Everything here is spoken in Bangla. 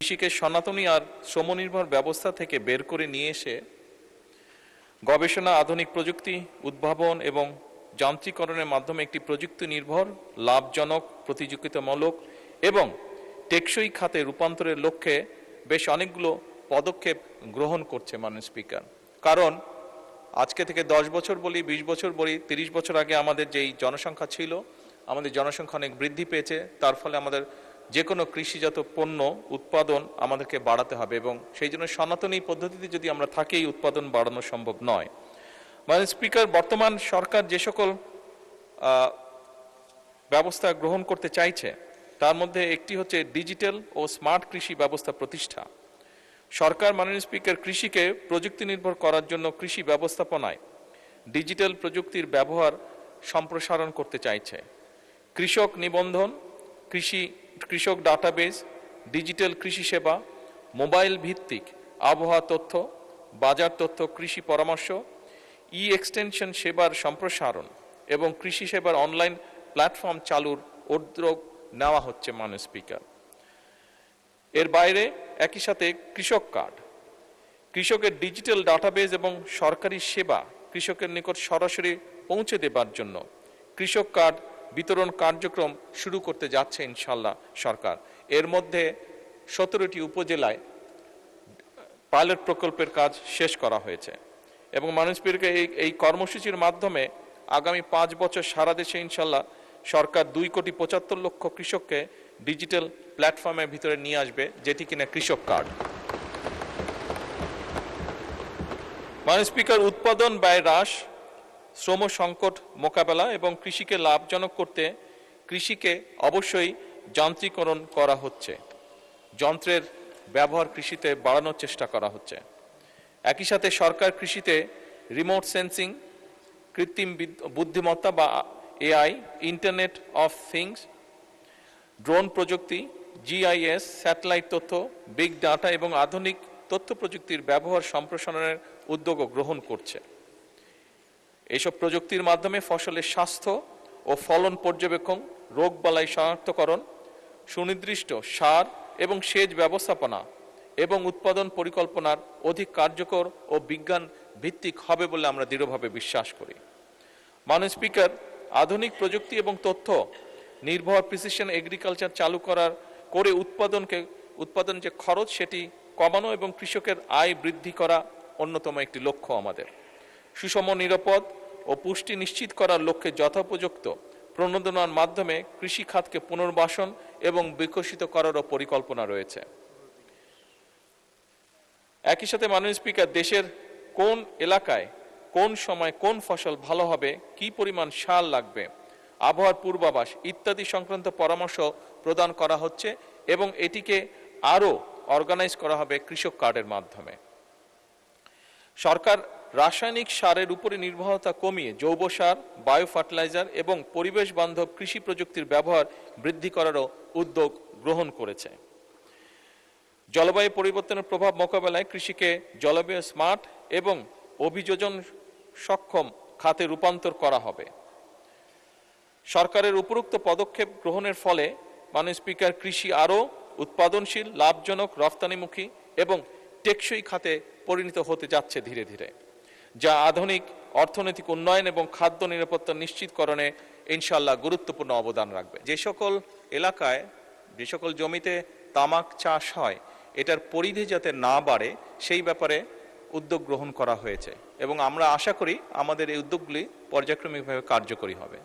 কৃষিকে সনাতনী আর শ্রমনির্ভর ব্যবস্থা থেকে বের করে নিয়ে এসে গবেষণা, আধুনিক প্রযুক্তি, উদ্ভাবন এবং যান্ত্রিকরণের মাধ্যমে একটি প্রযুক্তি নির্ভর, লাভজনক, প্রতিযোগিতামূলক এবং টেকসই খাতে রূপান্তরের লক্ষ্যে বেশ অনেকগুলো পদক্ষেপ গ্রহণ করছে মাননীয় স্পিকার। কারণ আজকে থেকে 10 বছর বলি, 20 বছর বলি, 30 বছর আগে আমাদের যেই জনসংখ্যা ছিল, আমাদের জনসংখ্যা অনেক বৃদ্ধি পেয়েছে। তার ফলে আমাদের যে কোনো কৃষিজাত পণ্য উৎপাদন আমাদেরকে বাড়াতে হবে এবং সেই জন্য সনাতনী পদ্ধতিতে যদি আমরা থাকি এই উৎপাদন বাড়ানো সম্ভব নয়। মাননীয় স্পিকার, বর্তমান সরকার যে সকল ব্যবস্থা গ্রহণ করতে চাইছে তার মধ্যে একটি হচ্ছে ডিজিটাল ও স্মার্ট কৃষি ব্যবস্থা প্রতিষ্ঠা। সরকার মাননীয় স্পিকার কৃষিকে প্রযুক্তি নির্ভর করার জন্য কৃষি ব্যবস্থাপনায় ডিজিটাল প্রযুক্তির ব্যবহার সম্প্রসারণ করতে চাইছে। কৃষক নিবন্ধন, কৃষক ডাটাবেস, ডিজিটাল কৃষি সেবা, মোবাইল ভিত্তিক আবহাওয়া তথ্য, বাজার তথ্য, কৃষি পরামর্শ, এক্সটেনশন সেবার সম্প্রসারণ এবং কৃষি সেবার অনলাইন প্ল্যাটফর্ম চালুর উদ্যোগ নেওয়া হচ্ছে মাননীয় স্পিকার। এর বাইরে একই সাথে কৃষক কার্ড, কৃষকের ডিজিটাল ডাটাবেস এবং সরকারি সেবা কৃষকের নিকট সরাসরি পৌঁছে দেবার জন্য কৃষক কার্ড বিতরণ কার্যক্রম শুরু করতে যাচ্ছে ইনশাল্লাহ সরকার। এর মধ্যে 17টি উপজেলায় পাইলট প্রকল্পের কাজ শেষ করা হয়েছে এবং মাননীয় স্পিকার এই কর্মসূচির মাধ্যমে আগামী 5 বছর সারা দেশে ইনশাল্লাহ সরকার 2,75,00,000 কৃষককে ডিজিটাল প্ল্যাটফর্মের ভিতরে নিয়ে আসবে, যেটি কিনা কৃষক কার্ড। মাননীয় স্পিকার, উৎপাদন ব্যয় হ্রাস, শ্রম সংকট মোকাবেলা এবং কৃষিকে লাভজনক করতে কৃষিকে অবশ্যই যান্ত্রিকরণ করা হচ্ছে। যন্ত্রের ব্যবহার কৃষিতে বাড়ানোর চেষ্টা করা হচ্ছে। একই সাথে সরকার কৃষিতে রিমোট সেন্সিং, কৃত্রিম বুদ্ধিমত্তা বা AI, internet of things, drone প্রযুক্তি, GIS, স্যাটেলাইট তথ্য, বিগ ডাটা এবং আধুনিক তথ্য প্রযুক্তির ব্যবহার সম্প্রসারণের উদ্যোগও গ্রহণ করছে। এইসব প্রযুক্তির মাধ্যমে ফসলের স্বাস্থ্য ও ফলন পর্যবেক্ষণ, রোগবালাই শনাক্তকরণ, সুনির্দিষ্ট সার এবং সেচ ব্যবস্থাপনা এবং উৎপাদন পরিকল্পনার অধিক কার্যকর ও বিজ্ঞান ভিত্তিক হবে বলে আমরা দৃঢ়ভাবে বিশ্বাস করি। মাননীয় স্পিকার, আধুনিক প্রযুক্তি এবং তথ্য নির্ভর প্রিসিশন এগ্রিকালচার চালু করে উৎপাদন যে খরচ সেটি কমানো এবং কৃষকের আয় বৃদ্ধি করা অন্যতম একটি লক্ষ্য আমাদের। সুষম, নিরাপদ ও পুষ্টি নিশ্চিত করার লক্ষ্যে যথোপযুক্ত প্রণোদনার মাধ্যমে কৃষি খাতকে পুনর্বাসন এবং বিকশিত করারও পরিকল্পনা রয়েছে। একই সাথে মাননীয় স্পিকার, দেশের কোন এলাকায় কোন সময় কোন ফসল ভালো হবে, কি পরিমাণ সার লাগবে, আবহাওয়ার পূর্বাভাস ইত্যাদি সংক্রান্ত পরামর্শ প্রদান করা হচ্ছে এবং এটিকে আরও অর্গানাইজ করা হবে কৃষক কার্ডের মাধ্যমে। সরকার রাসায়নিক সারের উপরে নির্ভরতা কমিয়ে জৈব সার, বায়ো ফার্টিলাইজার এবং পরিবেশ বান্ধব কৃষি প্রযুক্তির ব্যবহার বৃদ্ধি করারও উদ্যোগ গ্রহণ করেছে। জলবায়ু পরিবর্তনের প্রভাব মোকাবেলায় কৃষিকে জলবায়ু স্মার্ট এবং অভিযোজন সক্ষম খাতে রূপান্তর করা হবে। সরকারের উপরোক্ত পদক্ষেপ গ্রহণের ফলে মাননীয় স্পিকার, কৃষি আরও উৎপাদনশীল, লাভজনক, রফতানিমুখী এবং টেকসই খাতে পরিণত হতে যাচ্ছে ধীরে ধীরে, যা আধুনিক অর্থনৈতিক উন্নয়ন এবং খাদ্য নিরাপত্তা নিশ্চিতকরণে ইনশাল্লাহ গুরুত্বপূর্ণ অবদান রাখবে। যে সকল এলাকায়, যে সকল জমিতে তামাক চাষ হয়, এটার পরিধি যাতে না বাড়ে সেই ব্যাপারে উদ্যোগ গ্রহণ করা হয়েছে এবং আমরা আশা করি আমাদের এই উদ্যোগগুলি পর্যায়ক্রমিকভাবে কার্যকরী হবে।